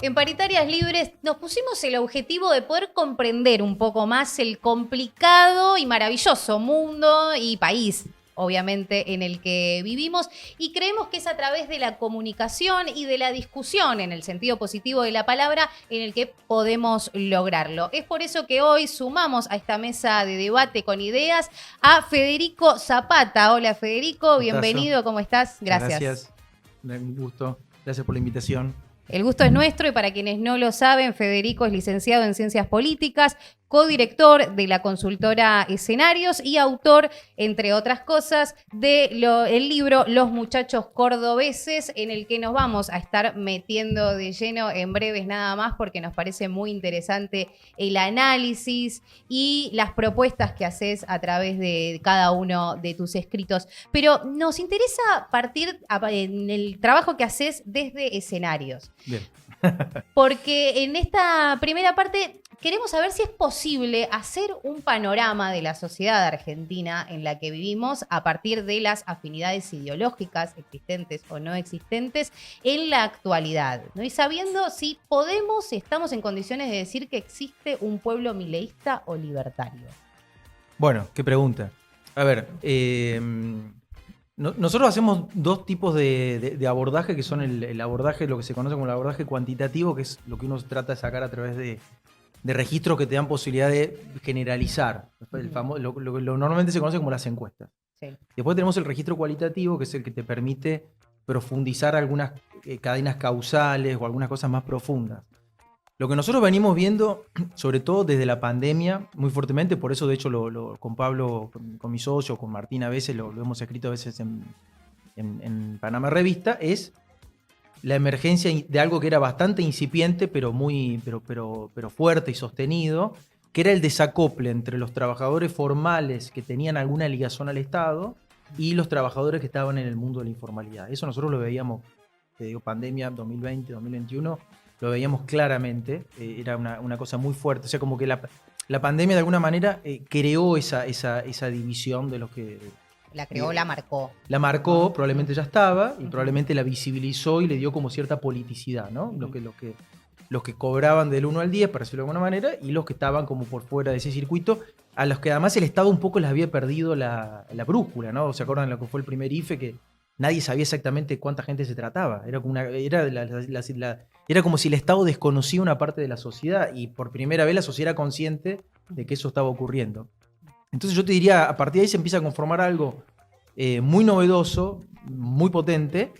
En Paritarias Libres nos pusimos el objetivo de poder comprender un poco más el complicado y maravilloso mundo y país, obviamente, en el que vivimos, y creemos que es a través de la comunicación y de la discusión, en el sentido positivo de la palabra, en el que podemos lograrlo. Es por eso que hoy sumamos a esta mesa de debate con ideas a Federico Zapata. Hola Federico, Gustazo. bienvenido, ¿cómo estás? Muchas Gracias. gracias. Un gusto. Gracias por la invitación. El gusto es nuestro y para quienes no lo saben, Federico es licenciado en Ciencias Políticas, codirector de la consultora Escenarios y autor, entre otras cosas, del libro Los Muchachos Cordobeses, en el que nos vamos a estar metiendo de lleno en breves nada más porque nos parece muy interesante el análisis y las propuestas que haces a través de cada uno de tus escritos. Pero nos interesa partir en el trabajo que haces desde Escenarios. Bien. Porque en esta primera parte queremos saber si es posible hacer un panorama de la sociedad argentina en la que vivimos a partir de las afinidades ideológicas existentes o no existentes en la actualidad, ¿no? Y sabiendo si podemos, si estamos en condiciones de decir que existe un pueblo mileísta o libertario. Bueno, qué pregunta. A ver, nosotros hacemos dos tipos de abordaje, que son el abordaje, lo que se conoce como el abordaje cuantitativo, que es lo que uno trata de sacar a través de registros que te dan posibilidad de generalizar. Lo normalmente se conoce como las encuestas. Sí. Después tenemos el registro cualitativo, que es el que te permite profundizar algunas cadenas causales o algunas cosas más profundas. Lo que nosotros venimos viendo, sobre todo desde la pandemia, muy fuertemente, por eso de hecho con Pablo, con mi socio, con Martín a veces, lo hemos escrito a veces en Panamá Revista, es la emergencia de algo que era bastante incipiente, pero fuerte y sostenido, que era el desacople entre los trabajadores formales que tenían alguna ligación al Estado y los trabajadores que estaban en el mundo de la informalidad. Eso nosotros lo veíamos, te digo, pandemia 2020, 2021, lo veíamos claramente, era una cosa muy fuerte. O sea, como que la pandemia de alguna manera creó esa división de los que... La creó, la marcó. La marcó, probablemente ya estaba, y probablemente la visibilizó y le dio como cierta politicidad, ¿no? Los que cobraban del 1 al 10, para decirlo de alguna manera, y los que estaban como por fuera de ese circuito, a los que además el Estado un poco les había perdido la brújula, ¿no? ¿Se acuerdan de lo que fue el primer IFE? Que nadie sabía exactamente cuánta gente se trataba. Era como si el Estado desconocía una parte de la sociedad y por primera vez la sociedad era consciente de que eso estaba ocurriendo. Entonces yo te diría, a partir de ahí se empieza a conformar algo muy novedoso, muy potente,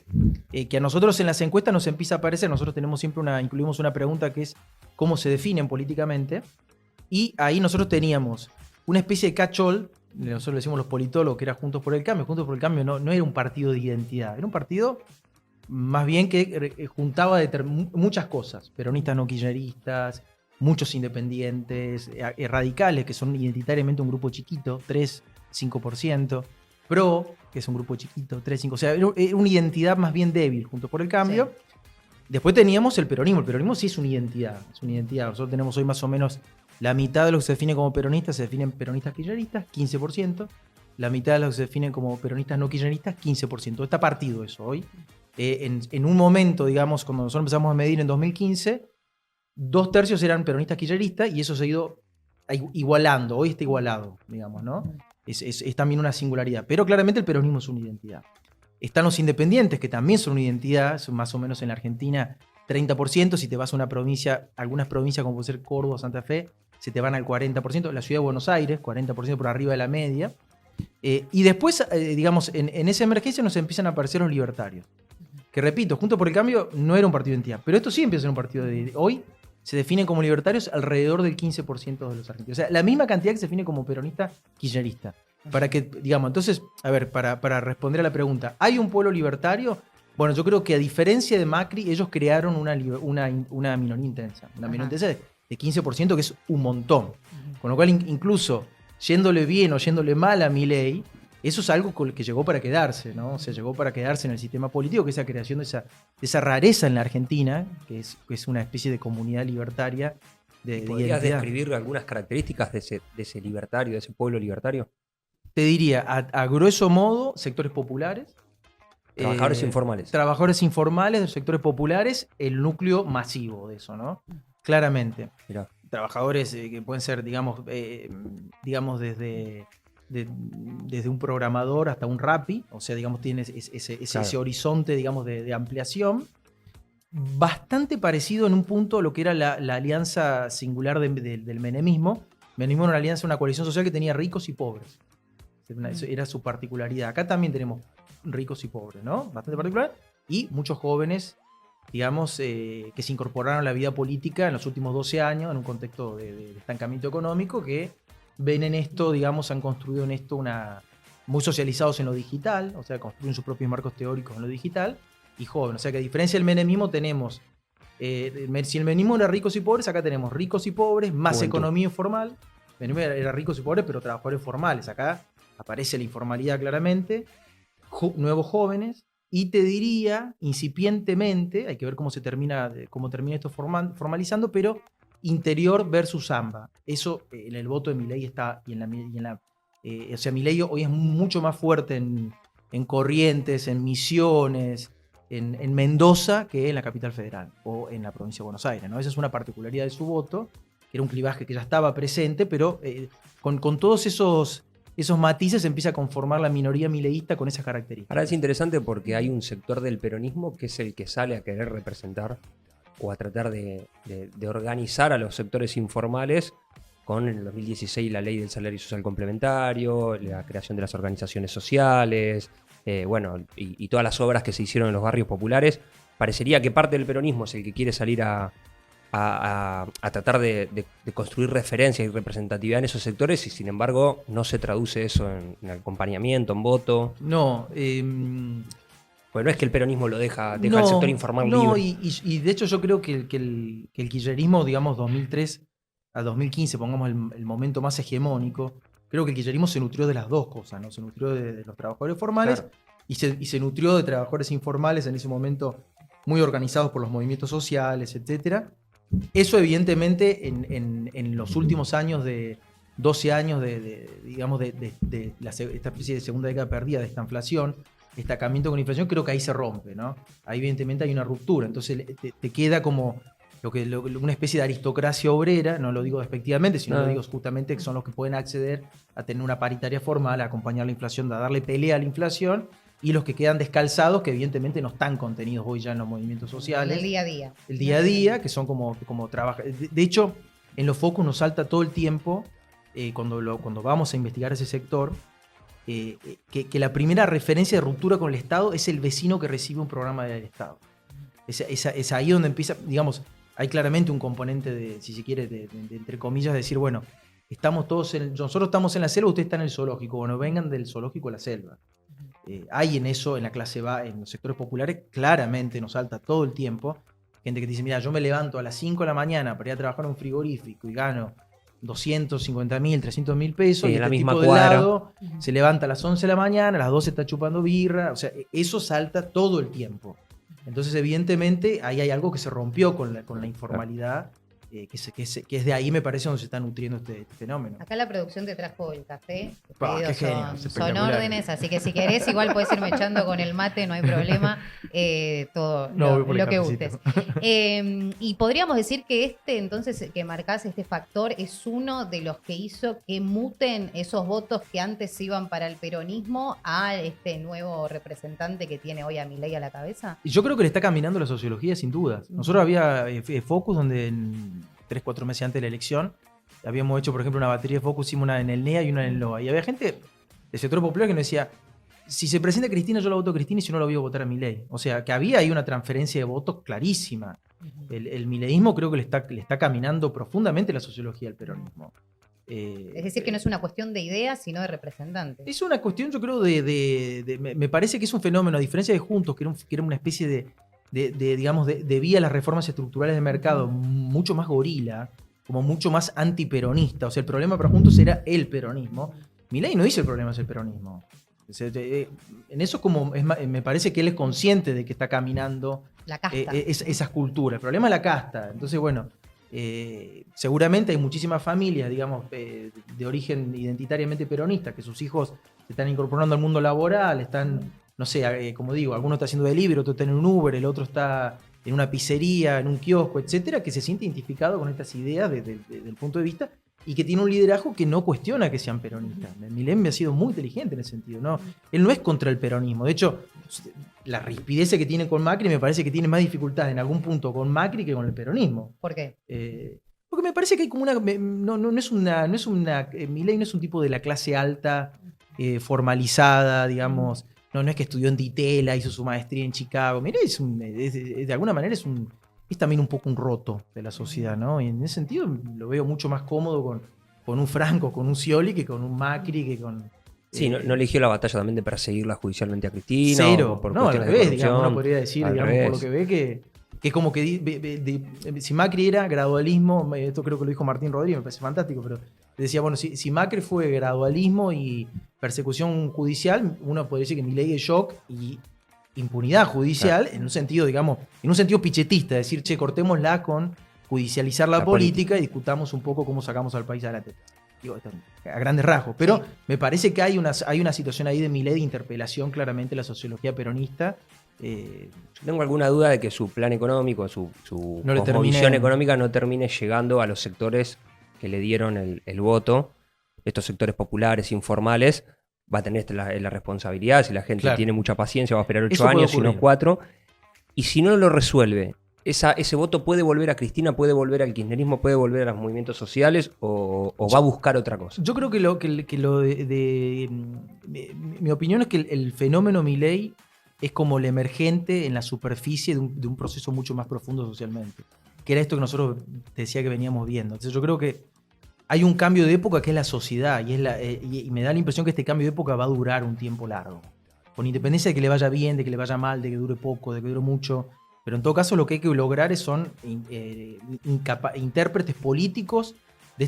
que a nosotros en las encuestas nos empieza a aparecer. Nosotros tenemos siempre incluimos una pregunta que es cómo se definen políticamente, y ahí nosotros teníamos una especie de catch-all. Nosotros le decimos los politólogos que era Juntos por el Cambio. Juntos por el Cambio no era un partido de identidad, era un partido más bien que juntaba muchas cosas, peronistas no kirchneristas, muchos independientes, radicales, que son identitariamente un grupo chiquito, 3-5%, PRO, que es un grupo chiquito, 3-5%, o sea, era una identidad más bien débil, Juntos por el Cambio. Sí. Después teníamos el peronismo sí es una identidad, Nosotros tenemos hoy más o menos la mitad de los que se definen como peronistas, se definen peronistas kirchneristas, 15%, la mitad de los que se definen como peronistas no kirchneristas, 15%. Está partido eso hoy. En un momento, digamos, cuando nosotros empezamos a medir en 2015, 2/3 eran peronistas kirchneristas y eso se ha ido igualando. Hoy está igualado, digamos, ¿no? Es también una singularidad. Pero claramente el peronismo es una identidad. Están los independientes, que también son una identidad, son más o menos en la Argentina 30%. Si te vas a una provincia, algunas provincias como puede ser Córdoba, Santa Fe, se te van al 40%. La ciudad de Buenos Aires, 40% por arriba de la media. Y después, digamos, en esa emergencia nos empiezan a aparecer los libertarios. Que repito, Juntos por el Cambio no era un partido de identidad, pero esto sí empieza a ser un partido de... Hoy se definen como libertarios alrededor del 15% de los argentinos. O sea, la misma cantidad que se define como peronista kirchnerista. Para que, digamos, entonces, a ver, para responder a la pregunta, ¿hay un pueblo libertario? Bueno, yo creo que a diferencia de Macri, ellos crearon una minoría intensa. Una minoría intensa de 15%, que es un montón. Con lo cual, incluso yéndole bien o yéndole mal a Milei, eso es algo que llegó para quedarse, ¿no? O sea, llegó para quedarse en el sistema político, que es la creación de esa rareza en la Argentina, que es una especie de comunidad libertaria de ¿Podrías identidad. describir algunas características de ese libertario, de ese pueblo libertario? Te diría, a grueso modo, sectores populares, Trabajadores informales. Trabajadores informales de los sectores populares, el núcleo masivo de eso, ¿no? Claramente. Mirá. Trabajadores que pueden ser, digamos desde un programador hasta un Rappi, o sea, digamos, tiene ese horizonte, digamos, de ampliación. Bastante parecido en un punto a lo que era la alianza singular del menemismo. El menemismo era una alianza, una coalición social que tenía ricos y pobres. Era su particularidad. Acá también tenemos ricos y pobres, ¿no? Bastante particular. Y muchos jóvenes, digamos, que se incorporaron a la vida política en los últimos 12 años, en un contexto de estancamiento económico, que ven en esto, digamos, han construido en esto muy socializados en lo digital, o sea, construyen sus propios marcos teóricos en lo digital, y jóvenes. O sea, que a diferencia del menemismo tenemos, si el menemismo era ricos y pobres, acá tenemos ricos y pobres, más Juventud. economía informal. El menemismo era ricos y pobres, pero trabajadores formales. Acá aparece la informalidad claramente, nuevos jóvenes, y te diría, incipientemente, hay que ver cómo termina esto formalizando, pero interior versus AMBA. Eso en el voto de Milei está, o sea, Milei hoy es mucho más fuerte en Corrientes, en Misiones, en Mendoza, que en la capital federal o en la provincia de Buenos Aires, ¿no? Esa es una particularidad de su voto, que era un clivaje que ya estaba presente, pero con todos esos matices se empieza a conformar la minoría mileísta con esas características. Ahora es interesante porque hay un sector del peronismo que es el que sale a querer representar o a tratar de organizar a los sectores informales con en el 2016 la ley del salario social complementario, la creación de las organizaciones sociales, y todas las obras que se hicieron en los barrios populares. Parecería que parte del peronismo es el que quiere salir a tratar de construir referencia y representatividad en esos sectores, y sin embargo no se traduce eso en acompañamiento, en voto. No, Pues no es que el peronismo lo deja al sector informal libre. Y de hecho yo creo que el kirchnerismo, digamos, 2003 a 2015, pongamos el momento más hegemónico, creo que el kirchnerismo se nutrió de las dos cosas, ¿no? Se nutrió de los trabajadores formales, Claro. y se nutrió de trabajadores informales en ese momento muy organizados por los movimientos sociales, etc. Eso evidentemente en los últimos años 12 años esta especie de segunda década perdida de esta inflación, destacamiento con inflación, creo que ahí se rompe, ¿no? Ahí evidentemente hay una ruptura, entonces te queda como una especie de aristocracia obrera, no lo digo despectivamente, sino lo digo justamente que son los que pueden acceder a tener una paritaria formal, a acompañar la inflación, a darle pelea a la inflación, y los que quedan descalzados, que evidentemente no están contenidos hoy ya en los movimientos sociales. El día a día. El día a día, que son como trabajadores. De hecho, en los focos nos salta todo el tiempo, cuando vamos a investigar ese sector, que la primera referencia de ruptura con el Estado es el vecino que recibe un programa del Estado. Es ahí donde empieza, digamos, hay claramente un componente de, si se quiere, de entre comillas, decir, bueno, nosotros estamos en la selva, ustedes están en el zoológico, bueno, vengan del zoológico a la selva. Hay en eso, en la clase baja, en los sectores populares, claramente nos salta todo el tiempo gente que te dice, mira, yo me levanto a las 5 de la mañana para ir a trabajar en un frigorífico y gano 250.000, 300.000 pesos, Sí, y en la este misma tipo de cuadra. lado se levanta a las 11 de la mañana, a las 12 está chupando birra, o sea, eso salta todo el tiempo. Entonces, evidentemente, ahí hay algo que se rompió con la informalidad, que es de ahí, me parece, donde se está nutriendo este fenómeno. Acá la producción te trajo el café. Los Pa, pedidos qué genio, es son espectacular. órdenes, así que si querés, igual puedes irme echando con el mate, no hay problema. Todo No, voy por el lo que gustes. cafecito. Y podríamos decir que entonces, que marcás este factor, es uno de los que hizo que muten esos votos que antes iban para el peronismo a este nuevo representante que tiene hoy a Milei a la cabeza. Y yo creo que le está caminando la sociología, sin dudas. Nosotros había focus donde 3-4 meses antes de la elección habíamos hecho, por ejemplo, una batería de focus, hicimos una en el NEA y una en el LOA. Y había gente del sector popular que nos decía, si se presenta Cristina, yo la voto a Cristina, y si no, la voy a votar a Milei. O sea, que había ahí una transferencia de votos clarísima. El mileísmo creo que le está caminando profundamente la sociología al peronismo. Es decir, que no es una cuestión de ideas, sino de representantes. Es una cuestión, yo creo, me parece que es un fenómeno, a diferencia de Juntos, que era una especie de vía a las reformas estructurales de mercado, mucho más gorila, como mucho más antiperonista. O sea, el problema para Juntos era el peronismo. Milei no dice el problema es el peronismo. En eso me parece que él es consciente de que está caminando La casta. esas culturas. El problema es la casta. Entonces, bueno, seguramente hay muchísimas familias, digamos, de origen identitariamente peronista, que sus hijos se están incorporando al mundo laboral, están no sé, como digo, alguno está haciendo delivery, otro está en un Uber, el otro está en una pizzería, en un kiosco, etcétera, que se siente identificado con estas ideas del punto de vista y que tiene un liderazgo que no cuestiona que sean peronistas. Milei me ha sido muy inteligente en ese sentido, ¿no? Él no es contra el peronismo. De hecho, la rispidez que tiene con Macri me parece que tiene más dificultad en algún punto con Macri que con el peronismo. ¿Por qué? Porque me parece que hay como una... No es una... Milei no es un tipo de la clase alta, formalizada, digamos. No es que estudió en Ditela, hizo su maestría en Chicago. Milei de alguna manera es también un poco un roto de la sociedad, ¿no? Y en ese sentido lo veo mucho más cómodo con un Franco, con un Scioli, que con un Macri, que con... Sí, no eligió la batalla también de perseguirla judicialmente a Cristina. Cero. Por No, al cuestiones de revés, corrupción. digamos, uno podría decir, digamos, por lo que ve, que es como que si Macri era gradualismo, esto creo que lo dijo Martín Rodríguez, me parece fantástico, pero decía, bueno, si Macri fue gradualismo y persecución judicial, uno podría decir que Milei es shock y impunidad judicial, claro, en un sentido, digamos, en un sentido pichetista, decir, che, cortémosla con judicializar la política y discutamos un poco cómo sacamos al país adelante. Digo, a grandes rasgos, pero sí, me parece que hay una situación ahí de Milei de interpelación claramente a la sociología peronista. Tengo alguna duda de que su plan económico, su no cosmovisión económica no termine llegando a los sectores que le dieron el voto, estos sectores populares, informales. Va a tener la responsabilidad, si la gente claro, tiene mucha paciencia, va a esperar 8 años, si no 4. Y si no lo resuelve, ese voto puede volver a Cristina, puede volver al kirchnerismo, puede volver a los movimientos sociales o va a buscar otra cosa. Yo creo que mi opinión es que el fenómeno Milei es como el emergente en la superficie de un proceso mucho más profundo socialmente, que era esto que nosotros decía que veníamos viendo. Entonces yo creo que hay un cambio de época que es la sociedad y me da la impresión que este cambio de época va a durar un tiempo largo, con independencia de que le vaya bien, de que le vaya mal, de que dure poco, de que dure mucho. Pero en todo caso lo que hay que lograr son intérpretes políticos de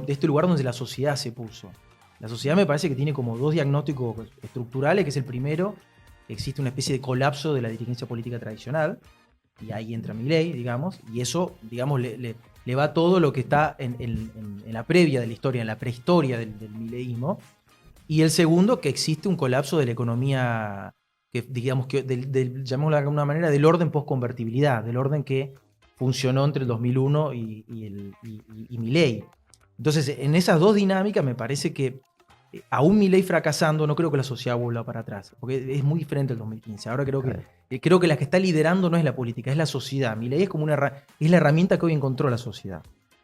este lugar donde la sociedad se puso. La sociedad me parece que tiene como 2 diagnósticos estructurales, que es el primero, existe una especie de colapso de la dirigencia política tradicional, y ahí entra Milei, digamos, y eso, digamos, le va todo lo que está en la previa de la historia, en la prehistoria del mileísmo. Y el segundo, que existe un colapso de la economía, que digamos que llamémoslo de alguna manera, del orden post-convertibilidad, del orden que funcionó entre el 2001 y Milei. Entonces, en esas 2 dinámicas me parece que aún Milei fracasando, no creo que la sociedad vuelva para atrás, porque es muy diferente al 2015. Ahora creo que la que está liderando no es la política, es la sociedad. Milei es como es la herramienta que hoy encontró la sociedad.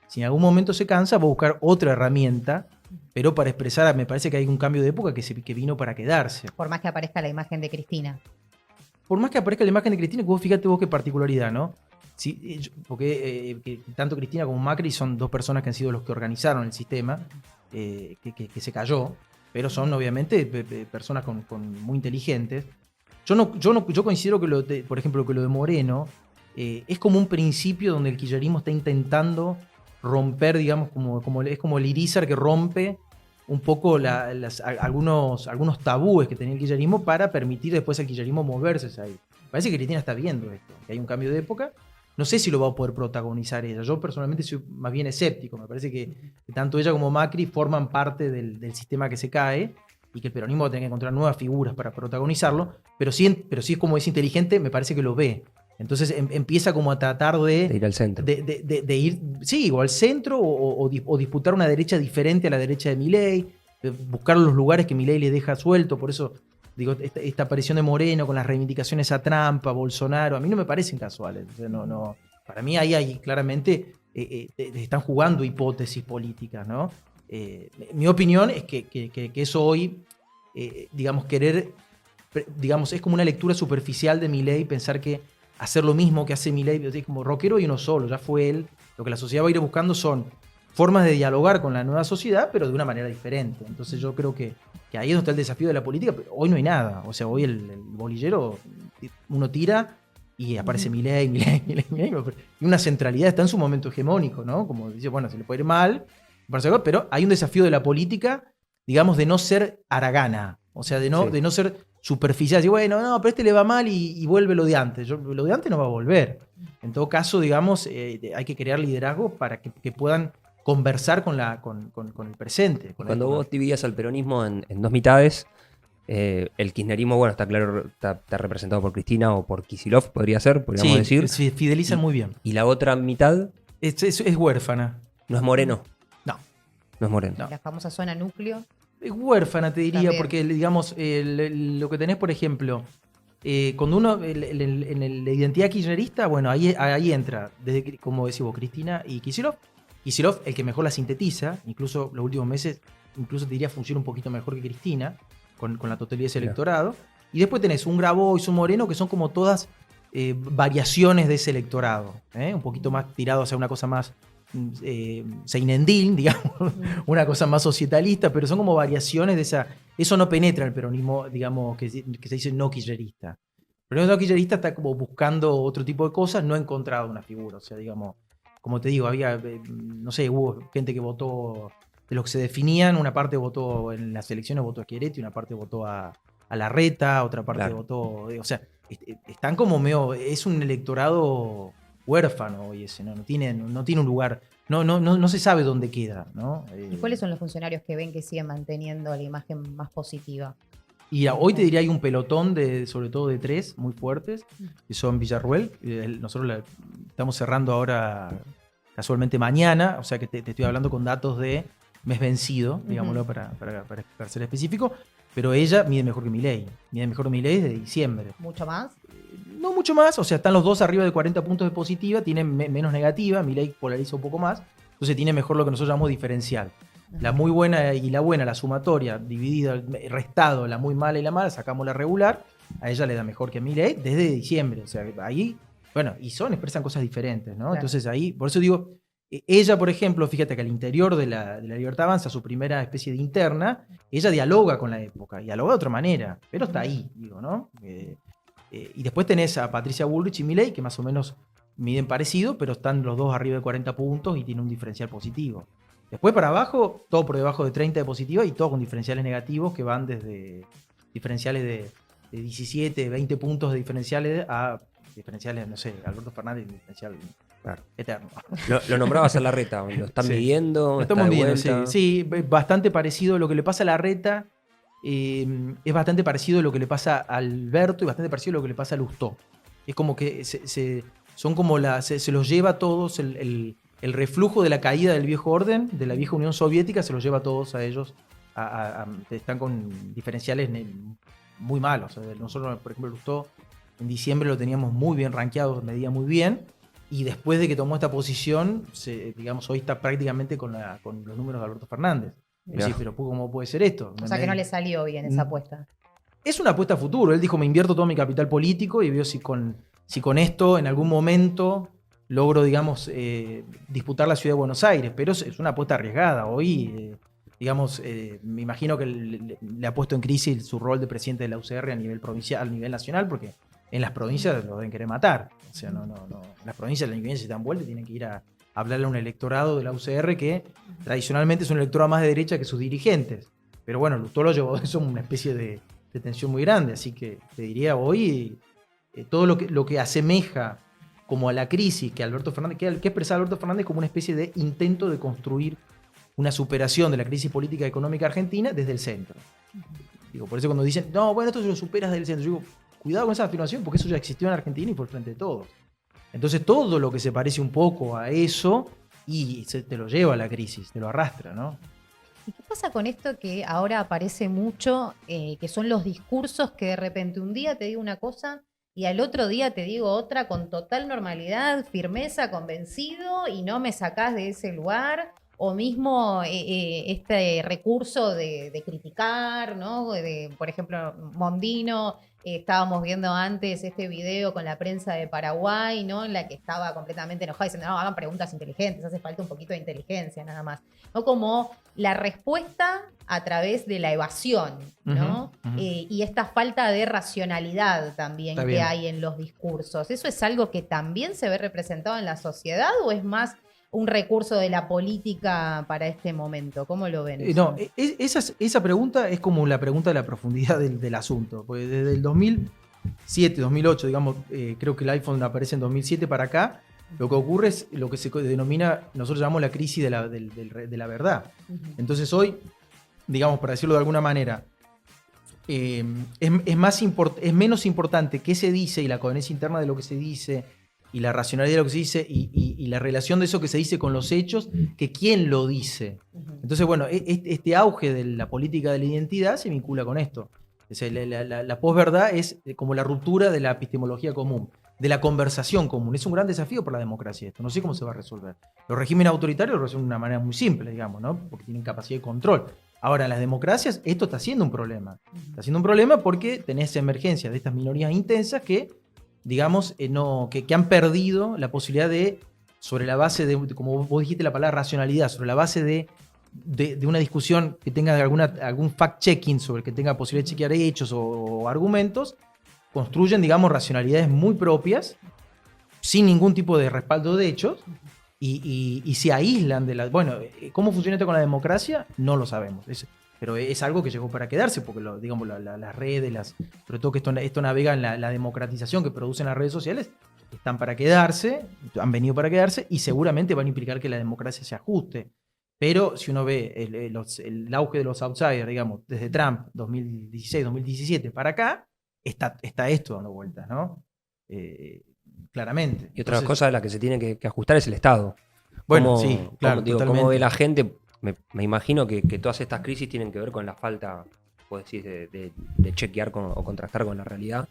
Si en algún momento se cansa, va a buscar otra herramienta, pero para expresar, me parece que hay un cambio de época que vino para quedarse. Por más que aparezca la imagen de Cristina. Por más que aparezca la imagen de Cristina, que vos fíjate vos qué particularidad, ¿no? Sí, porque que tanto Cristina como Macri son 2 personas que han sido los que organizaron el sistema, que se cayó, pero son obviamente personas muy inteligentes. Yo considero que por ejemplo, que lo de Moreno es como un principio donde el kirchnerismo está intentando romper, digamos, es como el Irizar que rompe un poco algunos tabúes que tenía el kirchnerismo para permitir después al kirchnerismo moverse ahí. Parece que Cristina está viendo esto, que hay un cambio de época. No sé si lo va a poder protagonizar ella. Yo personalmente soy más bien escéptico. Me parece que tanto ella como Macri forman parte del sistema que se cae y que el peronismo va a tener que encontrar nuevas figuras para protagonizarlo. Pero sí es como es inteligente, me parece que lo ve. Entonces empieza como a tratar de ir al centro. De ir, sí, o al centro o disputar una derecha diferente a la derecha de Milei, buscar los lugares que Milei le deja suelto. Por eso digo, esta aparición de Moreno con las reivindicaciones a Trump, a Bolsonaro, a mí no me parecen casuales. O sea, para mí ahí claramente están jugando hipótesis políticas, ¿no? Mi opinión es que eso hoy, digamos, es como una lectura superficial de Milei, pensar que hacer lo mismo que hace Milei, es como rockero y uno solo, ya fue él. Lo que la sociedad va a ir buscando son formas de dialogar con la nueva sociedad, pero de una manera diferente. Entonces yo creo que ahí es donde está el desafío de la política, pero hoy no hay nada. O sea, hoy el bolillero, uno tira y aparece Milei. Y una centralidad está en su momento hegemónico, ¿no? Como dice, bueno, se le puede ir mal, pero hay un desafío de la política, digamos, de no ser haragana. O sea, de no ser superficial. Y bueno, no, pero le va mal y vuelve lo de antes. Lo de antes no va a volver. En todo caso, digamos, hay que crear liderazgo para que puedan conversar con el presente. Cuando vos dividías al peronismo en 2 mitades, El kirchnerismo, bueno, está claro, está representado por Cristina o por Kicillof, podría ser, podríamos decir. Se fidelizan muy bien. Y la otra mitad Es huérfana. no es Moreno. No. No es Moreno. No. La famosa zona núcleo. Es huérfana, te diría, También. porque digamos, lo que tenés, por ejemplo, cuando uno, en la identidad kirchnerista, bueno, ahí entra, desde, como decís vos, Cristina y Kicillof. Kicillof, el que mejor la sintetiza, incluso los últimos meses, incluso te diría funciona un poquito mejor que Cristina, con la totalidad de ese Claro. electorado. Y después tenés un Grabois, un Moreno, que son como todas variaciones de ese electorado, un poquito más tirado hacia una cosa más seinendil, digamos, una cosa más societalista, pero son como variaciones de esa. Eso no penetra en el peronismo, digamos, que se dice no kirchnerista. El peronismo no kirchnerista está como buscando otro tipo de cosas, no ha encontrado una figura. O sea, digamos, como te digo, había, no sé, hubo gente que votó, de los que se definían, una parte votó en las elecciones, votó a Schiaretti, una parte votó a Larreta, otra parte Claro. votó. O sea, están como medio. Es un electorado huérfano hoy ese, ¿no? No tiene un lugar, no se sabe dónde queda, ¿no? ¿Y cuáles son los funcionarios que ven que siguen manteniendo la imagen más positiva? Y hoy te diría hay un pelotón sobre todo de 3 muy fuertes, que son Villarruel. Nosotros estamos cerrando ahora casualmente mañana, o sea que te estoy hablando con datos de mes vencido, digámoslo, para ser específico, pero ella mide mejor que Milei. Mide mejor que Milei desde diciembre. ¿Mucho más? No mucho más, o sea, están los dos arriba de 40 puntos de positiva, tienen menos negativa, Milei polariza un poco más, entonces tiene mejor lo que nosotros llamamos diferencial. La muy buena y la buena, la sumatoria, dividida, restado, la muy mala y la mala, sacamos la regular, a ella le da mejor que a Milei desde diciembre, o sea, ahí, bueno, y expresan cosas diferentes, ¿no? Claro. Entonces ahí, por eso digo, ella, por ejemplo, fíjate que al interior de la Libertad Avanza, su primera especie de interna, ella dialoga con la época, dialoga de otra manera, pero está ahí, digo, ¿no? Y después tenés a Patricia Bullrich y Milei, que más o menos miden parecido, pero están los dos arriba de 40 puntos y tienen un diferencial positivo. Después para abajo, todo por debajo de 30 de positiva y todo con diferenciales negativos que van desde diferenciales de 17, 20 puntos de diferenciales a diferenciales, no sé, Alberto Fernández, diferencial eterno. Lo nombrabas a Larreta, lo están Sí. midiendo. Lo está estamos de viendo, vuelta. sí, bastante parecido. Lo que le pasa a Larreta es bastante parecido a lo que le pasa a Alberto y bastante parecido a lo que le pasa a Lustó. Es como que son como se los lleva a todos el reflujo de la caída del viejo orden, de la vieja Unión Soviética, se los lleva a todos a ellos. Están con diferenciales muy malos. Nosotros, por ejemplo, Lustó en diciembre lo teníamos muy bien rankeado, medía muy bien. Y después de que tomó esta posición, digamos, hoy está prácticamente con los números de Alberto Fernández. Mirá. Sí, pero ¿cómo puede ser esto? O sea que no le salió bien esa apuesta. Es una apuesta a futuro. Él dijo, me invierto todo mi capital político y veo si con esto en algún momento logro, digamos, disputar la ciudad de Buenos Aires. Pero es una apuesta arriesgada. Hoy, digamos, me imagino que le ha puesto en crisis su rol de presidente de la UCR a nivel provincial, a nivel nacional, porque en las provincias lo deben querer matar. O sea, no. En las provincias la invidencia se dan vuelta y tienen que ir a hablarle a un electorado de la UCR que tradicionalmente es un electorado más de derecha que sus dirigentes. Pero bueno, Lustó lo llevó eso una especie de tensión muy grande. Así que te diría hoy, todo lo que asemeja como a la crisis que Alberto Fernández, que expresaba Alberto Fernández como una especie de intento de construir una superación de la crisis política y económica argentina desde el centro. Digo, por eso cuando dicen, no, bueno, esto se lo superas desde el centro, yo digo, cuidado con esa afirmación, porque eso ya existió en Argentina y por frente de todos. Entonces todo lo que se parece un poco a eso, y te lo lleva a la crisis, te lo arrastra, ¿no? ¿Y qué pasa con esto que ahora aparece mucho, que son los discursos que de repente un día te digo una cosa y al otro día te digo otra con total normalidad, firmeza, convencido y no me sacás de ese lugar? O mismo este recurso de criticar, ¿no? Por ejemplo, Mondino, estábamos viendo antes este video con la prensa de Paraguay, ¿no? En la que estaba completamente enojada diciendo, no, hagan preguntas inteligentes, hace falta un poquito de inteligencia nada más. ¿No? Como la respuesta a través de la evasión, ¿no? Uh-huh. Y esta falta de racionalidad también que hay en los discursos. ¿Eso es algo que también se ve representado en la sociedad o es más un recurso de la política para este momento? ¿Cómo lo ven? No, esa pregunta es como la pregunta de la profundidad del asunto. Porque desde el 2007, 2008, digamos, creo que el iPhone aparece en 2007 para acá, lo que ocurre es lo que se denomina, nosotros llamamos la crisis de la verdad. Uh-huh. Entonces hoy, digamos, para decirlo de alguna manera, es menos importante qué se dice y la coherencia interna de lo que se dice y la racionalidad de lo que se dice y la relación de eso que se dice con los hechos que quién lo dice. Entonces, bueno, este auge de la política de la identidad se vincula con esto. O sea, la posverdad es como la ruptura de la epistemología común, de la conversación común. Es un gran desafío para la democracia esto. No sé cómo se va a resolver. Los regímenes autoritarios lo resuelven de una manera muy simple, digamos, ¿no? Porque tienen capacidad de control. Ahora, en las democracias esto está siendo un problema. Está siendo un problema porque tenés emergencia de estas minorías intensas que, digamos, que han perdido la posibilidad de, sobre la base de, como vos dijiste la palabra racionalidad, sobre la base de una discusión que tenga algún fact-checking, sobre que tenga posibilidad de chequear hechos o argumentos, construyen, digamos, racionalidades muy propias, sin ningún tipo de respaldo de hechos, y se aíslan de la... Bueno, ¿cómo funciona esto con la democracia? No lo sabemos. Pero es algo que llegó para quedarse, porque digamos, las redes, sobre todo que esto navega en la democratización que producen las redes sociales, están para quedarse, han venido para quedarse, y seguramente van a implicar que la democracia se ajuste. Pero si uno ve el auge de los outsiders, digamos, desde Trump 2016, 2017 para acá, está esto dando vueltas, ¿no? Claramente. Y otra cosa de la que se tiene que ajustar es el Estado. Bueno, sí, claro, totalmente. ¿Cómo ve la gente? Me imagino que todas estas crisis tienen que ver con la falta, puedo decir, de chequear o contrastar con la realidad.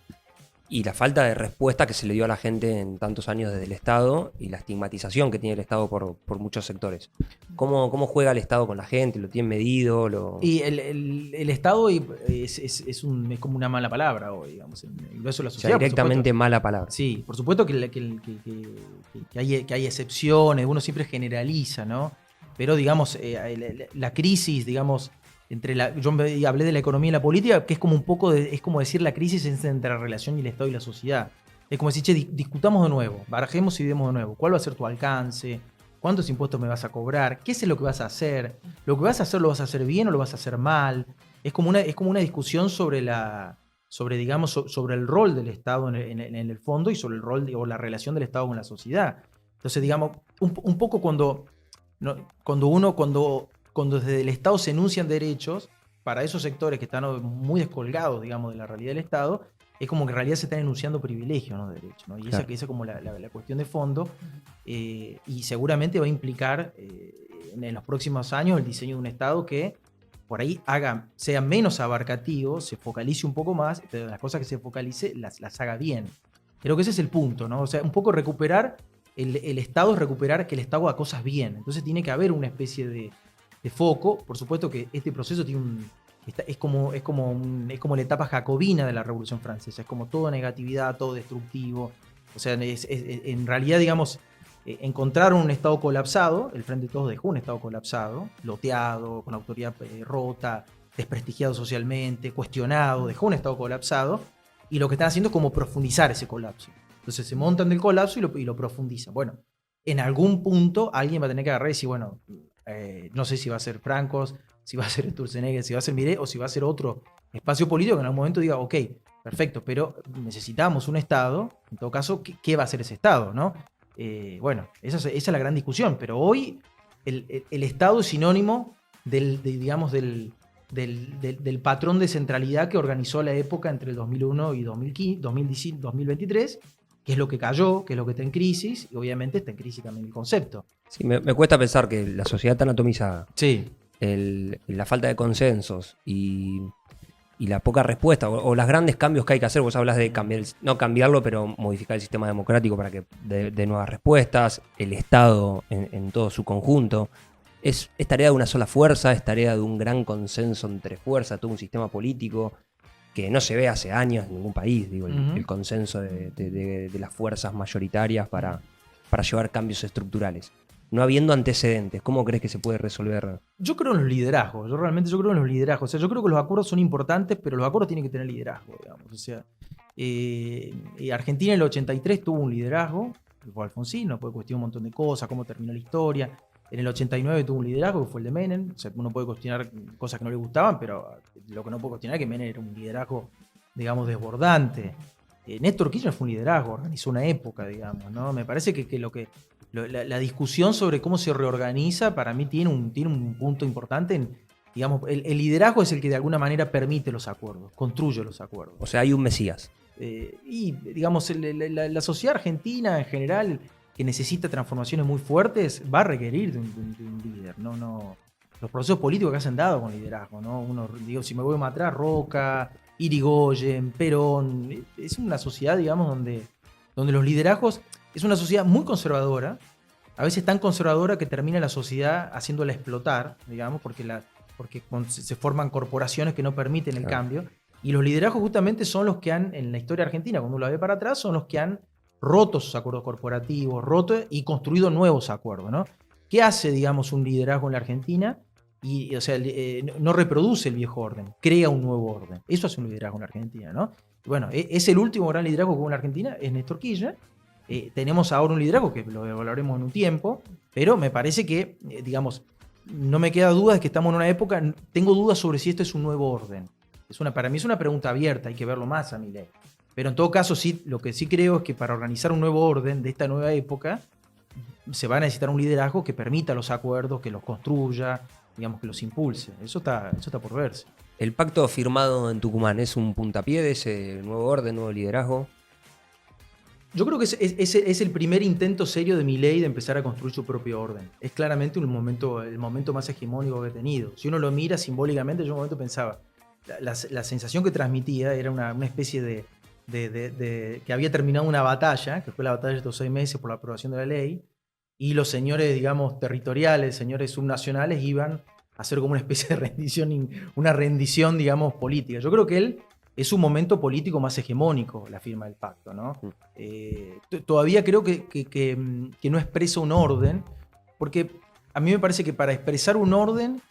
Y la falta de respuesta que se le dio a la gente en tantos años desde el Estado y la estigmatización que tiene el Estado por muchos sectores. ¿Cómo juega el Estado con la gente? ¿Lo tiene medido? Y el Estado es como una mala palabra hoy, digamos, en el grueso de la sociedad. O sea, directamente mala palabra. Sí, por supuesto que hay excepciones, uno siempre generaliza, ¿no? Pero, digamos, la crisis, digamos... yo hablé de la economía y la política, que es como un poco es como decir la crisis entre la relación y el Estado y la sociedad. Es como decir, che, discutamos de nuevo, barajemos y vemos de nuevo. ¿Cuál va a ser tu alcance? ¿Cuántos impuestos me vas a cobrar? ¿Qué es lo que vas a hacer? ¿Lo que vas a hacer lo vas a hacer bien o lo vas a hacer mal? Es como una discusión sobre el rol del Estado en el fondo y sobre el rol o la relación del Estado con la sociedad. Entonces, digamos, un poco cuando desde el Estado se enuncian derechos, para esos sectores que están muy descolgados, digamos, de la realidad del Estado, es como que en realidad se están enunciando privilegios, no derechos, ¿no? Y claro. esa es como la cuestión de fondo, y seguramente va a implicar en los próximos años el diseño de un Estado que por ahí sea menos abarcativo, se focalice un poco más, pero las cosas que se focalice las haga bien. Creo que ese es el punto, ¿no? O sea, un poco recuperar, el Estado es recuperar que el Estado haga cosas bien. Entonces tiene que haber una especie de foco. Por supuesto que este proceso es como la etapa jacobina de la Revolución Francesa, es como todo negatividad, todo destructivo. O sea, en realidad, digamos, encontraron un Estado colapsado, el Frente de Todos dejó un Estado colapsado, loteado, con autoridad rota, desprestigiado socialmente, cuestionado, dejó un Estado colapsado, y lo que están haciendo es como profundizar ese colapso. Entonces se montan del colapso y lo profundizan. Bueno, en algún punto alguien va a tener que agarrar y decir, bueno, no sé si va a ser Franco, si va a ser Sturzenegger, si va a ser Milei o si va a ser otro espacio político que en algún momento diga, ok, perfecto, pero necesitamos un Estado, en todo caso, ¿qué va a hacer ese Estado, no? Bueno, esa es la gran discusión, pero hoy el Estado es sinónimo del patrón de centralidad que organizó la época entre el 2001 y 2023, que es lo que cayó, que es lo que está en crisis, y obviamente está en crisis también el concepto. Sí, me cuesta pensar que la sociedad tan atomizada, sí, la falta de consensos y la poca respuesta, o los grandes cambios que hay que hacer, vos hablas de no cambiarlo, pero modificar el sistema democrático para que dé nuevas respuestas, el Estado en todo su conjunto. Es tarea de una sola fuerza, es tarea de un gran consenso entre fuerzas, todo un sistema político que no se ve hace años en ningún país, digo, el consenso de las fuerzas mayoritarias para llevar cambios estructurales. No habiendo antecedentes, ¿cómo crees que se puede resolver? Yo creo en los liderazgos, realmente creo en los liderazgos. O sea, yo creo que los acuerdos son importantes, pero los acuerdos tienen que tener liderazgo, digamos. O sea, Argentina en el 83 tuvo un liderazgo, que fue Alfonsín, no puede cuestionar un montón de cosas, cómo terminó la historia. En el 89 tuvo un liderazgo que fue el de Menem. O sea, uno puede cuestionar cosas que no le gustaban, pero lo que no puede cuestionar es que Menem era un liderazgo, digamos, desbordante. Néstor Kirchner fue un liderazgo, organizó una época, digamos, ¿no? Me parece que la discusión sobre cómo se reorganiza para mí tiene un punto importante digamos, el liderazgo es el que de alguna manera permite los acuerdos, construye los acuerdos. O sea, hay un mesías. Y digamos, la sociedad argentina en general, que necesita transformaciones muy fuertes, va a requerir de un líder. No, los procesos políticos que se han dado con liderazgo, ¿no? Digo, si me voy más atrás, Roca, Irigoyen, Perón, es una sociedad, digamos, donde los liderazgos, es una sociedad muy conservadora, a veces tan conservadora que termina la sociedad haciéndola explotar, digamos, porque se forman corporaciones que no permiten el cambio. Y los liderazgos justamente son los que han, en la historia argentina, cuando uno la ve para atrás, son los que han roto sus acuerdos corporativos, y construido nuevos acuerdos, ¿no? ¿Qué hace, digamos, un liderazgo en la Argentina? O sea, no reproduce el viejo orden, crea un nuevo orden. Eso hace un liderazgo en la Argentina, ¿no? Bueno, es el último gran liderazgo que hubo en la Argentina, es Néstor Kirchner. Tenemos ahora un liderazgo que lo evaluaremos en un tiempo, pero me parece que, digamos, no me queda duda de que estamos en una época, tengo dudas sobre si esto es un nuevo orden. Para mí es una pregunta abierta, hay que verlo más a Milei. Pero en todo caso, sí, lo que sí creo es que para organizar un nuevo orden de esta nueva época, se va a necesitar un liderazgo que permita los acuerdos, que los construya, digamos, que los impulse. Eso está por verse. ¿El pacto firmado en Tucumán es un puntapié de ese nuevo orden, nuevo liderazgo? Yo creo que es el primer intento serio de Milei de empezar a construir su propio orden. Es claramente el momento más hegemónico que he tenido. Si uno lo mira simbólicamente, yo en un momento pensaba, la sensación que transmitía era una especie de que había terminado una batalla, que fue la batalla de estos 6 meses por la aprobación de la ley, y los señores, digamos, territoriales, señores subnacionales, iban a hacer como una especie de rendición, una rendición, digamos, política. Yo creo que es un momento político más hegemónico, la firma del pacto, ¿no? Todavía creo que no expresa un orden, porque a mí me parece que para expresar un orden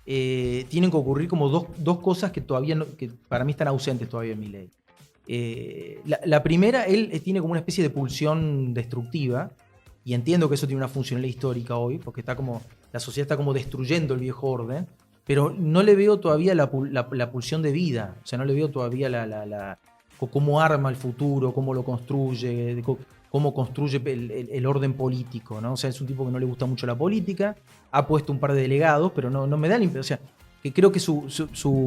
tienen que ocurrir como dos cosas que todavía que para mí están ausentes todavía en mi ley. La primera, él tiene como una especie de pulsión destructiva, y entiendo que eso tiene una funcionalidad histórica hoy, porque la sociedad está como destruyendo el viejo orden, pero no le veo todavía la pulsión de vida, o sea, no le veo todavía cómo arma el futuro, cómo lo construye, cómo construye el orden político, ¿no? O sea, es un tipo que no le gusta mucho la política, ha puesto un par de delegados, pero no me da la impresión, o sea, que creo que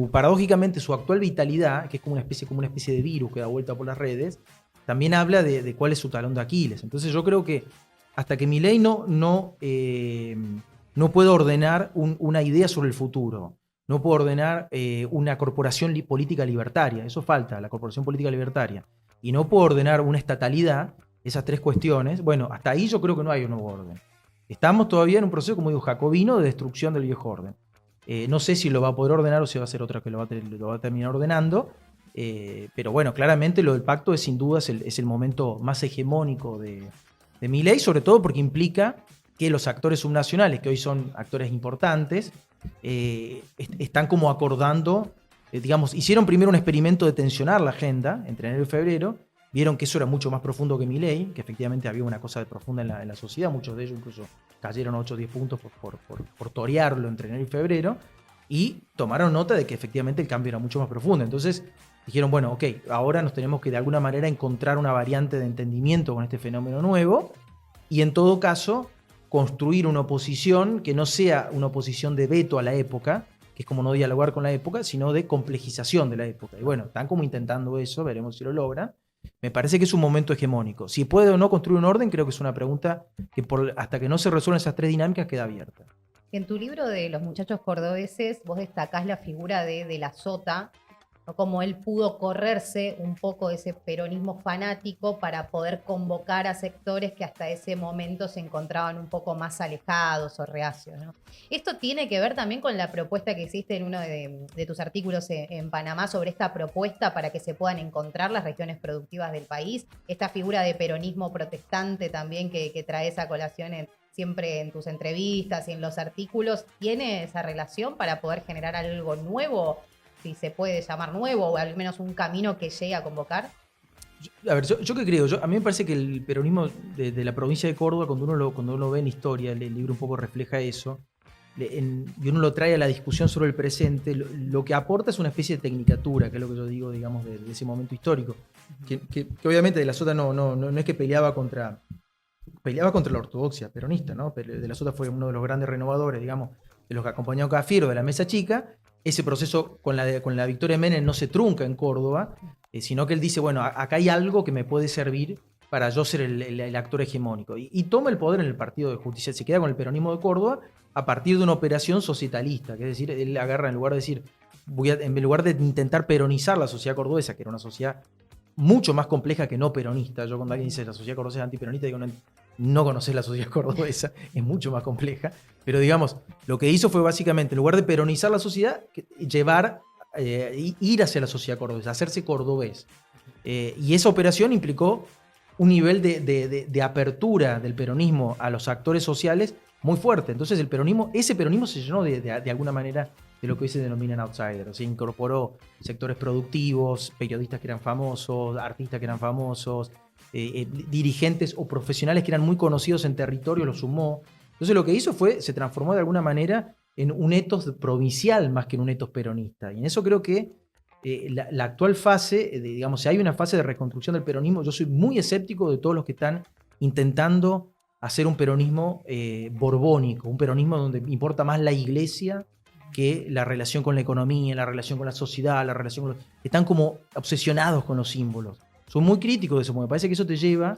paradójicamente su actual vitalidad, que es como una especie de virus que da vuelta por las redes, también habla de cuál es su talón de Aquiles. Entonces yo creo que hasta que Milei no puede ordenar una idea sobre el futuro, no puede ordenar una corporación política libertaria, eso falta, la corporación política libertaria, y no puede ordenar una estatalidad, esas 3 cuestiones, bueno, hasta ahí yo creo que no hay un nuevo orden. Estamos todavía en un proceso, como digo, jacobino de destrucción del viejo orden. No sé si lo va a poder ordenar o si va a ser otra que lo va a terminar ordenando, pero bueno, claramente lo del pacto es sin duda es el momento más hegemónico de Milei, sobre todo porque implica que los actores subnacionales, que hoy son actores importantes, están como acordando, digamos, hicieron primero un experimento de tensionar la agenda entre enero y febrero, vieron que eso era mucho más profundo que Milei, que efectivamente había una cosa profunda en la sociedad, muchos de ellos incluso cayeron 8 o 10 puntos por torearlo entre enero y febrero, y tomaron nota de que efectivamente el cambio era mucho más profundo. Entonces dijeron, bueno, ok, ahora nos tenemos que de alguna manera encontrar una variante de entendimiento con este fenómeno nuevo, y en todo caso construir una oposición que no sea una oposición de veto a la época, que es como no dialogar con la época, sino de complejización de la época. Y bueno, están como intentando eso, veremos si lo logran. Me parece que es un momento hegemónico. Si puede o no construir un orden, creo que es una pregunta que hasta que no se resuelvan esas 3 dinámicas queda abierta. En tu libro de Los muchachos cordobeses, vos destacás la figura de la Sota, ¿no? Cómo él pudo correrse un poco de ese peronismo fanático para poder convocar a sectores que hasta ese momento se encontraban un poco más alejados o reacios, ¿no? Esto tiene que ver también con la propuesta que hiciste en uno de tus artículos en Panamá sobre esta propuesta para que se puedan encontrar las regiones productivas del país, esta figura de peronismo protestante también que traes a colación siempre en tus entrevistas y en los artículos. ¿Tiene esa relación para poder generar algo nuevo, si se puede llamar nuevo, o al menos un camino que llegue a convocar? A ver, yo qué creo, a mí me parece que el peronismo de la provincia de Córdoba, cuando uno lo ve en historia, el libro un poco refleja eso, y uno lo trae a la discusión sobre el presente, lo que aporta es una especie de tecnicatura, que es lo que yo digo, digamos, de ese momento histórico, que obviamente De la Sota no es que peleaba contra la ortodoxia peronista, ¿no? De la Sota fue uno de los grandes renovadores, digamos, de los que acompañó a Cafiero, de la mesa chica. Ese proceso con la victoria de Menem no se trunca en Córdoba, sino que él dice, bueno, acá hay algo que me puede servir para yo ser el actor hegemónico. Y toma el poder en el Partido de Justicia, se queda con el peronismo de Córdoba a partir de una operación societalista, que es decir, él agarra en lugar de decir, en lugar de intentar peronizar la sociedad cordobesa, que era una sociedad mucho más compleja que no peronista. Yo cuando alguien dice la sociedad cordobesa es antiperonista, digo, no conoces la sociedad cordobesa, es mucho más compleja. Pero digamos, lo que hizo fue básicamente, en lugar de peronizar la sociedad, ir hacia la sociedad cordobesa, hacerse cordobés. Y esa operación implicó un nivel de apertura del peronismo a los actores sociales muy fuerte. Entonces ese peronismo se llenó de alguna manera de lo que hoy se denominan outsiders. O sea, incorporó sectores productivos, periodistas que eran famosos, artistas que eran famosos, dirigentes o profesionales que eran muy conocidos en territorio, los sumó. Entonces lo que hizo se transformó de alguna manera en un etos provincial más que en un etos peronista. Y en eso creo que la actual fase, digamos, si hay una fase de reconstrucción del peronismo, yo soy muy escéptico de todos los que están intentando hacer un peronismo borbónico, un peronismo donde importa más la iglesia que la relación con la economía, la relación con la sociedad, la relación con están como obsesionados con los símbolos. Soy muy crítico de eso, porque me parece que eso te lleva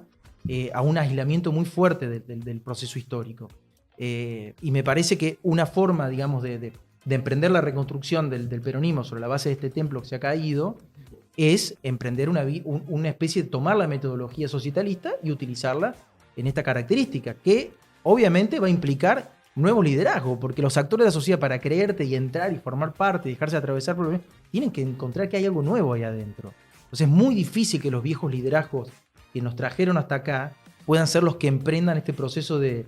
a un aislamiento muy fuerte del proceso histórico. Y me parece que una forma, digamos, de emprender la reconstrucción del peronismo sobre la base de este templo que se ha caído es emprender una especie de tomar la metodología societalista y utilizarla en esta característica, que obviamente va a implicar nuevo liderazgo, porque los actores de la sociedad, para creerte y entrar y formar parte y dejarse atravesar por problemas, tienen que encontrar que hay algo nuevo ahí adentro. Entonces es muy difícil que los viejos liderazgos que nos trajeron hasta acá puedan ser los que emprendan este proceso de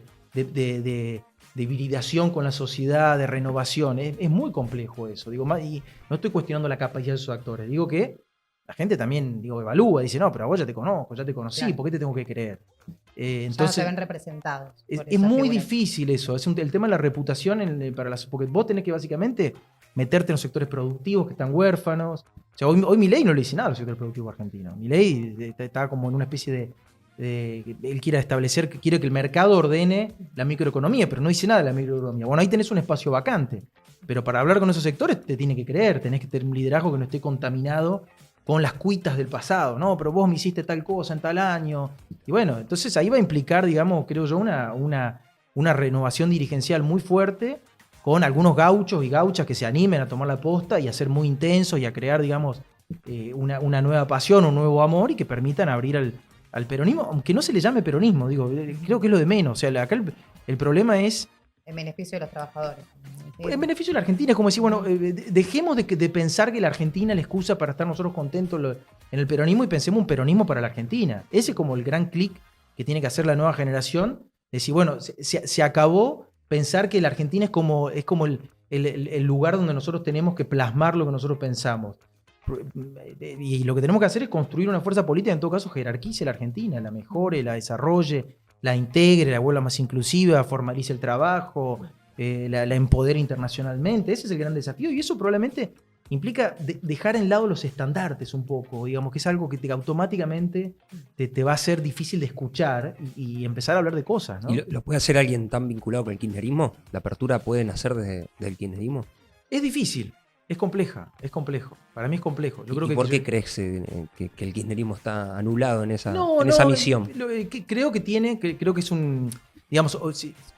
hibridación con la sociedad, de renovación. Es muy complejo eso. Digo, y no estoy cuestionando la capacidad de esos actores. Digo que la gente también evalúa, dice, no, pero a vos ya te conozco, ya te conocí, claro. ¿Por qué te tengo que creer? Entonces, ya no se ven representados. Es muy difícil eso. El tema de la reputación, porque vos tenés que básicamente meterte en los sectores productivos que están huérfanos. O sea, hoy Milei no le dice nada a los sectores productivos argentinos. Milei está como en una especie él quiere quiere que el mercado ordene la microeconomía, pero no dice nada de la microeconomía. Bueno, ahí tenés un espacio vacante. Pero para hablar con esos sectores te tiene que creer, tenés que tener un liderazgo que no esté contaminado con las cuitas del pasado. No, pero vos me hiciste tal cosa en tal año. Y bueno, entonces ahí va a implicar, digamos, creo yo, una renovación dirigencial muy fuerte con algunos gauchos y gauchas que se animen a tomar la posta y a ser muy intensos y a crear, digamos, una nueva pasión, un nuevo amor y que permitan abrir al peronismo, aunque no se le llame peronismo, creo que es lo de menos. O sea, acá el problema es en beneficio de los trabajadores. En beneficio de la Argentina, es como decir, bueno, dejemos de pensar que la Argentina es la excusa para estar nosotros contentos en el peronismo y pensemos un peronismo para la Argentina. Ese es como el gran clic que tiene que hacer la nueva generación. Decir, bueno, se acabó pensar que la Argentina es como el lugar donde nosotros tenemos que plasmar lo que nosotros pensamos. Y lo que tenemos que hacer es construir una fuerza política, en todo caso jerarquice la Argentina, la mejore, la desarrolle, la integre, la vuelva más inclusiva, formalice el trabajo, la empodere internacionalmente. Ese es el gran desafío y eso probablemente implica dejar en lado los estandartes un poco, digamos, que es algo que automáticamente te va a ser difícil de escuchar y empezar a hablar de cosas, ¿no? ¿Y lo puede hacer alguien tan vinculado con el kirchnerismo? ¿La apertura puede nacer del kirchnerismo? Es difícil. Es complejo. Para mí es complejo. Yo creo ¿Y por qué crees que el kirchnerismo está anulado en esa misión? Creo que es un... Digamos,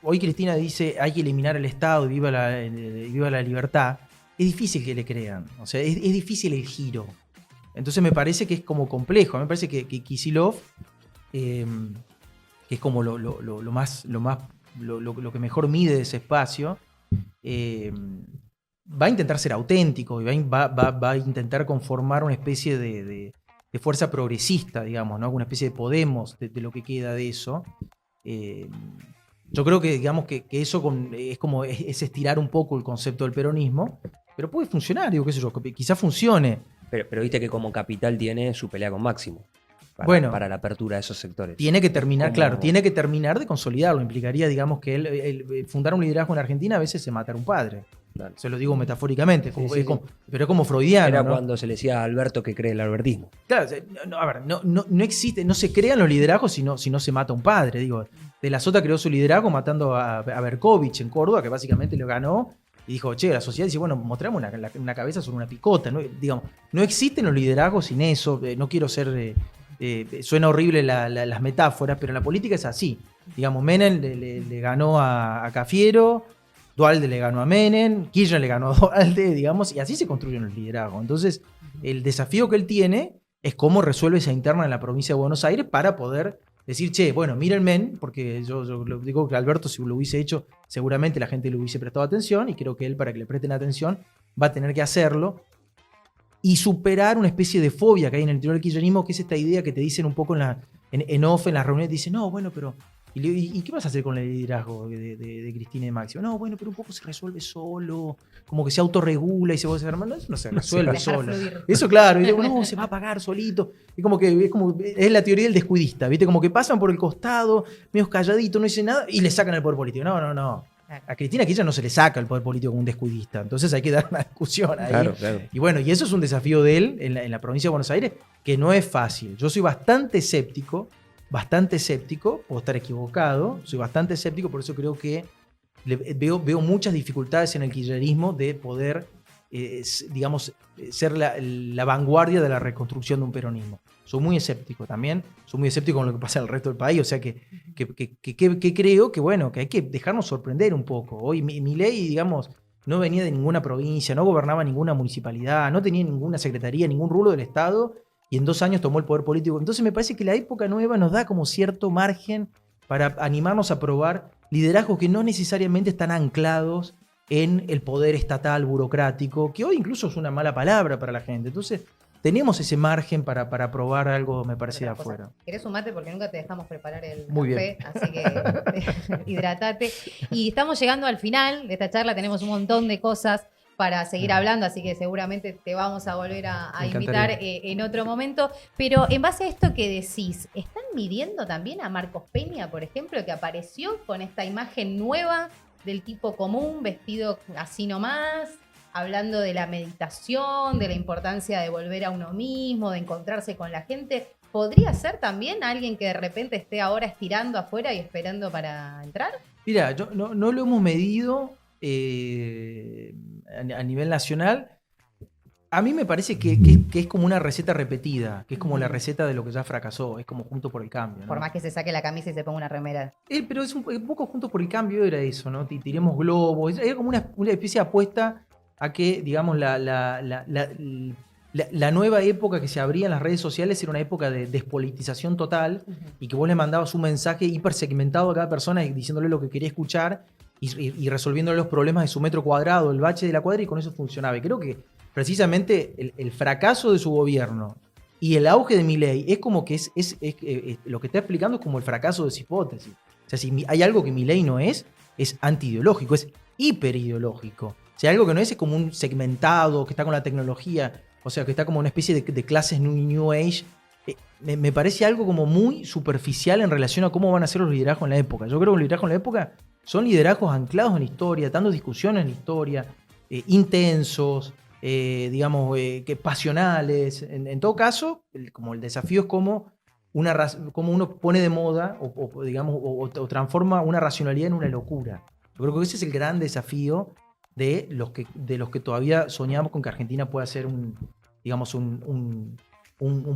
hoy Cristina dice hay que eliminar el Estado y viva la libertad. Es difícil que le crean. O sea, es difícil el giro. Entonces me parece que es como complejo. Me parece que Kicillof, que es como lo que mejor mide de ese espacio, va a intentar ser auténtico y va a intentar conformar una especie de fuerza progresista, digamos, ¿no? Una especie de Podemos de lo que queda de eso. Yo creo que, digamos, que eso es estirar un poco el concepto del peronismo, pero puede funcionar, qué sé yo, quizás funcione. Pero viste que como capital tiene su pelea con Máximo para la apertura de esos sectores. Tiene que terminar, tiene que terminar de consolidarlo. Implicaría, digamos, que él fundar un liderazgo en Argentina a veces es matar a un padre. Claro. Se lo digo metafóricamente, Sí, sí, sí. pero es como freudiano. Era ¿no? cuando se le decía a Alberto que cree el albertismo. Claro, a ver, no existe, no se crean los liderazgos si no se mata un padre. Digo, De la Sota creó su liderazgo matando a Berkovich en Córdoba, que básicamente lo ganó. Y dijo, che, la sociedad dice, bueno, mostramos una cabeza sobre una picota. ¿No? Digamos, no existen los liderazgos sin eso. No quiero ser. Suena horrible las metáforas, pero en la política es así. Digamos, Menem le ganó a Cafiero, Duhalde le ganó a Menem, Kirchner le ganó a Duhalde, digamos, y así se construyen los liderazgos. Entonces, el desafío que él tiene es cómo resuelve esa interna en la provincia de Buenos Aires para poder decir, che, bueno, mírenme, porque yo lo digo que Alberto, si lo hubiese hecho, seguramente la gente le hubiese prestado atención, y creo que él, para que le presten atención, va a tener que hacerlo y superar una especie de fobia que hay en el interior del kirchnerismo, que es esta idea que te dicen un poco en off, en las reuniones, dicen, no, bueno, pero ¿y qué vas a hacer con el liderazgo de Cristina y de Máximo? No, bueno, pero un poco se resuelve solo, como que se autorregula y se va a hacer, hermano, eso no se resuelve solo. Eso, claro, y digo, no, se va a pagar solito. Es como es la teoría del descuidista, ¿viste? Como que pasan por el costado, medio calladito, no dicen nada, y le sacan el poder político. No. A Cristina Kirchner no se le saca el poder político como un descuidista. Entonces hay que dar una discusión ahí. Claro. Y bueno, y eso es un desafío de él en la provincia de Buenos Aires, que no es fácil. Yo soy bastante escéptico, puedo estar equivocado, soy bastante escéptico, por eso creo que veo muchas dificultades en el kirchnerismo de poder, digamos, ser la vanguardia de la reconstrucción de un peronismo. Soy muy escéptico también, soy muy escéptico con lo que pasa en el resto del país, o sea que creo que, bueno, que hay que dejarnos sorprender un poco. Hoy Milei, digamos, no venía de ninguna provincia, no gobernaba ninguna municipalidad, no tenía ninguna secretaría, ningún rubro del Estado, y en 2 años tomó el poder político. Entonces me parece que la época nueva nos da como cierto margen para animarnos a probar liderazgos que no necesariamente están anclados en el poder estatal burocrático, que hoy incluso es una mala palabra para la gente. Entonces tenemos ese margen para probar algo, me parece, de afuera. ¿Querés un mate? Porque nunca te dejamos preparar el Muy café, bien. así que hidratate. Y estamos llegando al final de esta charla, tenemos un montón de cosas para seguir hablando, así que seguramente te vamos a volver a invitar en otro momento. Pero en base a esto que decís, ¿están midiendo también a Marcos Peña, por ejemplo, que apareció con esta imagen nueva del tipo común, vestido así nomás, hablando de la meditación, de la importancia de volver a uno mismo, de encontrarse con la gente? ¿Podría ser también alguien que de repente esté ahora estirando afuera y esperando para entrar? Mira, no lo hemos medido a nivel nacional. A mí me parece que es como una receta repetida, que es como la receta de lo que ya fracasó, es como Juntos por el Cambio, ¿no? Por más que se saque la camisa y se ponga una remera. Pero es un poco Juntos por el Cambio era eso, ¿no? Tiremos globos, era como una especie de apuesta a que, digamos, la nueva época que se abría en las redes sociales era una época de despolitización total, y que vos le mandabas un mensaje hipersegmentado a cada persona diciéndole lo que quería escuchar y resolviéndole los problemas de su metro cuadrado, el bache de la cuadra, y con eso funcionaba. Y creo que precisamente el fracaso de su gobierno y el auge de Milei es como que es lo que está explicando es como el fracaso de esa hipótesis. O sea, si hay algo que Milei no es antiideológico, es hiperideológico. Si hay algo que no es como un segmentado, que está con la tecnología, o sea, que está como una especie de clases New Age. Me parece algo como muy superficial en relación a cómo van a ser los liderazgos en la época. Yo creo que los liderazgos en la época son liderazgos anclados en la historia, dando discusiones en la historia, intensos, digamos, que pasionales. En todo caso, como el desafío es cómo uno pone de moda o transforma una racionalidad en una locura. Yo creo que ese es el gran desafío de los que todavía soñamos con que Argentina pueda ser un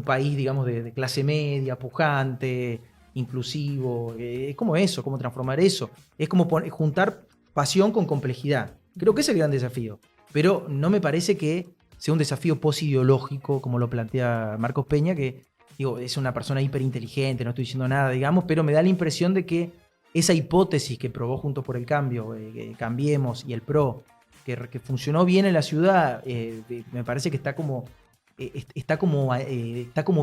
país, digamos, de clase media, pujante, inclusivo. Es como eso, como transformar eso. Es como juntar pasión con complejidad. Creo que ese es el gran desafío. Pero no me parece que sea un desafío posideológico, como lo plantea Marcos Peña, que es una persona hiperinteligente, no estoy diciendo nada, digamos, pero me da la impresión de que esa hipótesis que probó Juntos por el Cambio, Cambiemos y el PRO, que funcionó bien en la ciudad, me parece que está como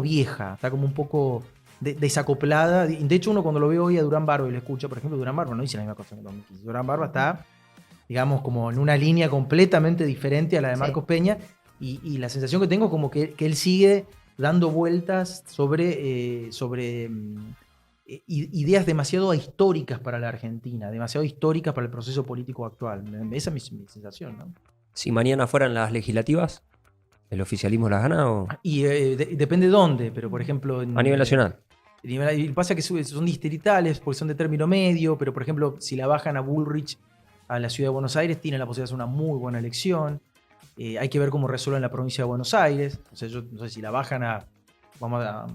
vieja, está como un poco desacoplada. De hecho, uno cuando lo ve hoy a Durán Barba y lo escucha, por ejemplo, Durán Barba no dice la misma cosa que en 2015. Durán Barba está, digamos, como en una línea completamente diferente a la de Marcos Peña, y la sensación que tengo es como que él sigue dando vueltas sobre ideas demasiado históricas para la Argentina, demasiado históricas para el proceso político actual. Esa es mi sensación, ¿no? Si mañana fueran las legislativas, ¿el oficialismo las gana o Y depende de dónde, pero por ejemplo... a nivel nacional? Y pasa que son distritales porque son de término medio, pero por ejemplo, si la bajan a Bullrich a la ciudad de Buenos Aires, tienen la posibilidad de hacer una muy buena elección. Hay que ver cómo resuelven la provincia de Buenos Aires. O sea, yo no sé si la bajan a... Vamos a...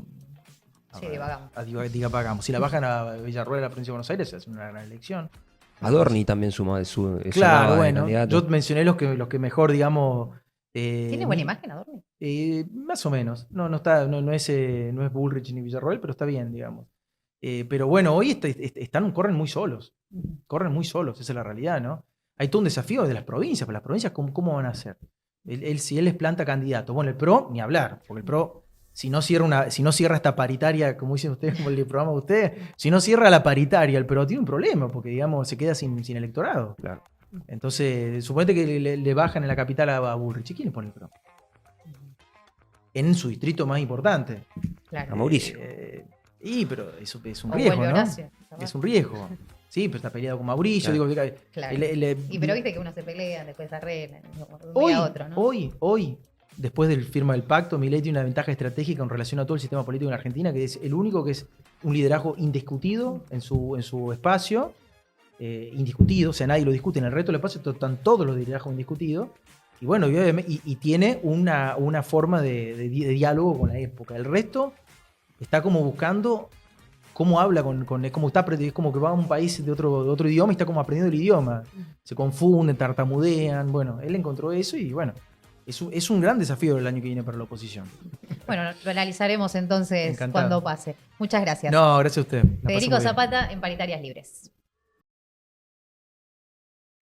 Sí, divagamos. Divagamos. Si la bajan a Villarroel, a la provincia de Buenos Aires, es una gran elección. Adorni también sumaba es Claro, sumaba de bueno, candidato. yo mencioné los que mejor, digamos... ¿Tiene buena imagen, Adorni? Más o menos. No es Bullrich ni Villarroel, pero está bien, digamos. Pero bueno, hoy corren muy solos. Corren muy solos, esa es la realidad, ¿no? Hay todo un desafío de las provincias, pero las provincias, ¿cómo van a hacer? Si él les planta candidatos. Bueno, el PRO, ni hablar, porque el PRO, si no cierra esta paritaria, como dicen ustedes, como el programa de ustedes, si no cierra la paritaria, el PRO tiene un problema, porque digamos, se queda sin electorado. Claro. Entonces, suponete que le bajan en la capital a Bullrich. ¿Y quién le pone el PRO? En su distrito más importante. Claro. A Mauricio. Pero eso es un O riesgo, vuelve ¿no? Horacio. Es un riesgo. Sí, pero está peleado con Mauricio. Claro. Digo, Claro. le- Y pero viste que uno se pelea, después se arregla, de un hoy, día a otro, ¿no? hoy, después del firma del pacto, Milei tiene una ventaja estratégica en relación a todo el sistema político en Argentina, que es el único que es un liderazgo indiscutido en su espacio, indiscutido, o sea, nadie lo discute. En el resto del espacio están todos los liderazgos indiscutidos. Y bueno, y tiene una forma de diálogo con la época. El resto está como buscando cómo habla es como que va a un país de otro idioma y está como aprendiendo el idioma. Se confunden, tartamudean. Bueno, él encontró eso y bueno, es un gran desafío el año que viene para la oposición. Bueno, lo analizaremos entonces Encantado. cuando pase. Muchas gracias. No, gracias a usted. La pasé Federico muy bien. Zapata en Paritarias Libres.